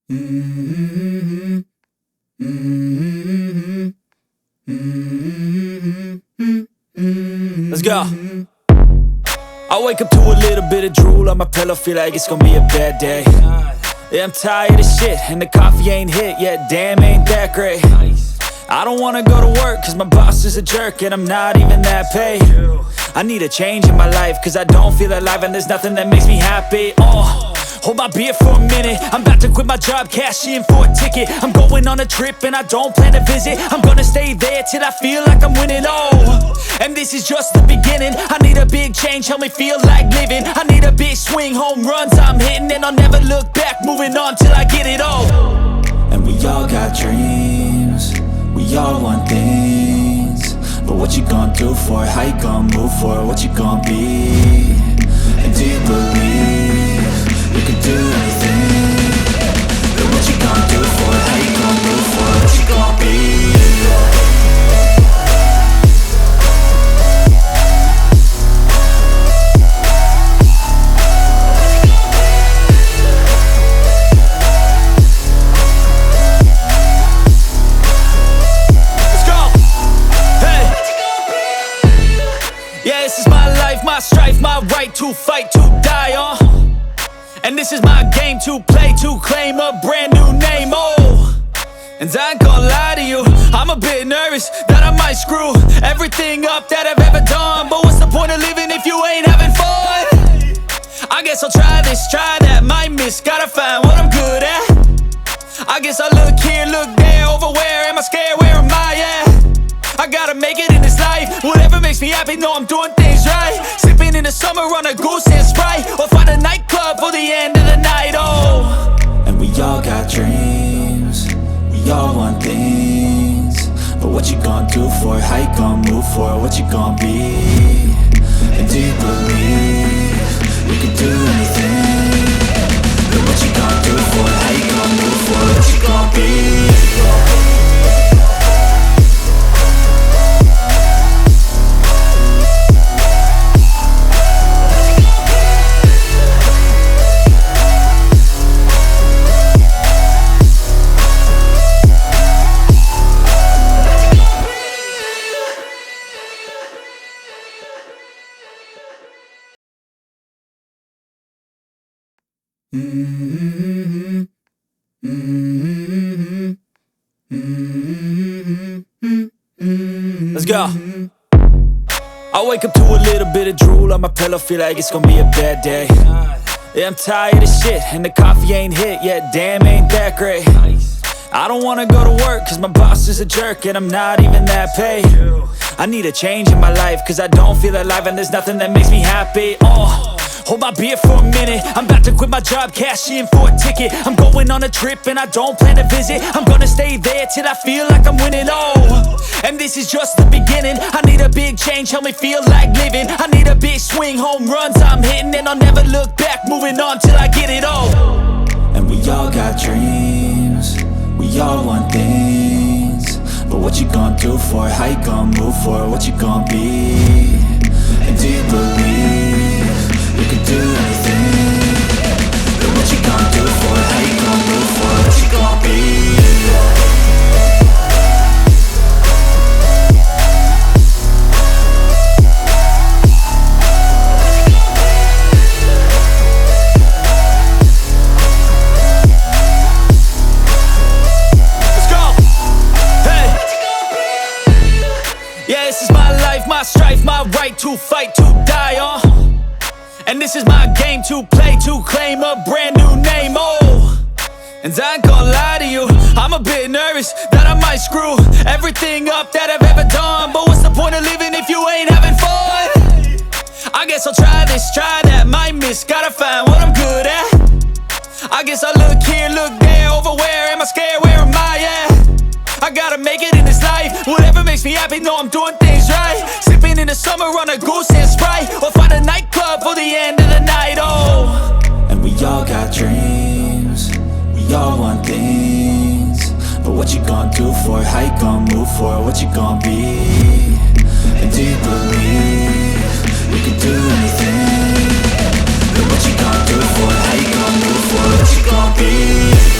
Mm-hmm. Mm-hmm. Mm-hmm. Let's go. I wake up to a little bit of drool on my pillow, feel like it's gonna be a bad day. Yeah, I'm tired of shit, and the coffee ain't hit yet, damn ain't that great. I don't wanna go to work, cause my boss is a jerk, and I'm not even that paid. I need a change in my life, cause I don't feel alive, and there's nothing that makes me happy. Hold my beer for a minute, I'm about to quit my job, cash in for a ticket. I'm going on a trip and I don't plan to visit. I'm gonna stay there till I feel like I'm winning, and this is just the beginning. I need a big change, help me feel like living. I need a big swing, home runs I'm hitting, and I'll never look back, moving on till I get it all. And we all got dreams, we all want things, but what you gonna do for it? How you gonna move for it? What you gonna be? And do you believe you can do anything? But what you gonna do for it? How you gonna move for it? What you gonna be? Yeah, this is my life, my strife, my right to fight, to die on. And this is my game to play, to claim a brand new name, And I ain't gonna lie to you, I'm a bit nervous that I might screw everything up that I've ever done. But what's the point of living if you ain't having fun? I guess I'll try this, try that, might miss, gotta find what I'm good at. I guess I look here, look there, over where am I scared, where am I at? I gotta make it in this life, whatever makes me happy, know I'm doing things right. Sipping in the summer on a goose and Sprite, or find a nightclub for the end of the night, And we all got dreams, we all want things, but what you gonna do for it? How you gonna move for it? What you gonna be? And do you believe you can do anything? But what you gonna do for it? How you gonna move for it? What you gonna be? Mm-hmm. Mm-hmm. Mm-hmm. Let's go. I wake up to a little bit of drool on my pillow, feel like it's gonna be a bad day. Yeah, I'm tired of shit, and the coffee ain't hit yet, damn ain't that great. I don't wanna go to work, cause my boss is a jerk, and I'm not even that paid. I need a change in my life, cause I don't feel alive, and there's nothing that makes me happy. Hold my beer for a minute, I'm about to quit my job, cash in for a ticket. I'm going on a trip and I don't plan to visit. I'm gonna stay there till I feel like I'm winning, and this is just the beginning. I need a big change, help me feel like living. I need a big swing, home runs I'm hitting, and I'll never look back, moving on till I get it all. And we all got dreams, we all want things, but what you gonna do for it? How you gonna move for it? What you gonna be? And do you believe you can do anything? But what you gonna do for it? How you gonna move for it? What you gonna be? Let's go! Hey! Yeah, this is my life, my strife, my right to fight, to die on. And this is my game to play, to claim a brand new name, And I ain't gonna lie to you, I'm a bit nervous that I might screw everything up that I've ever done. But what's the point of living if you ain't having fun? I guess I'll try this, try that, might miss, gotta find what I'm good at. I guess I look here, look there, over where am I scared, where am I at? I gotta make it in this life, whatever makes me happy, know I'm doing things right. Sipping in the summer on a goose and Sprite, or find a nightclub for the end of the night, And we all got dreams, we all want things, but what you gonna do for it? How you gonna move for it? What you gonna be? And do you believe you can do anything? But what you gonna do for it? How you gonna move for it? What you gonna be?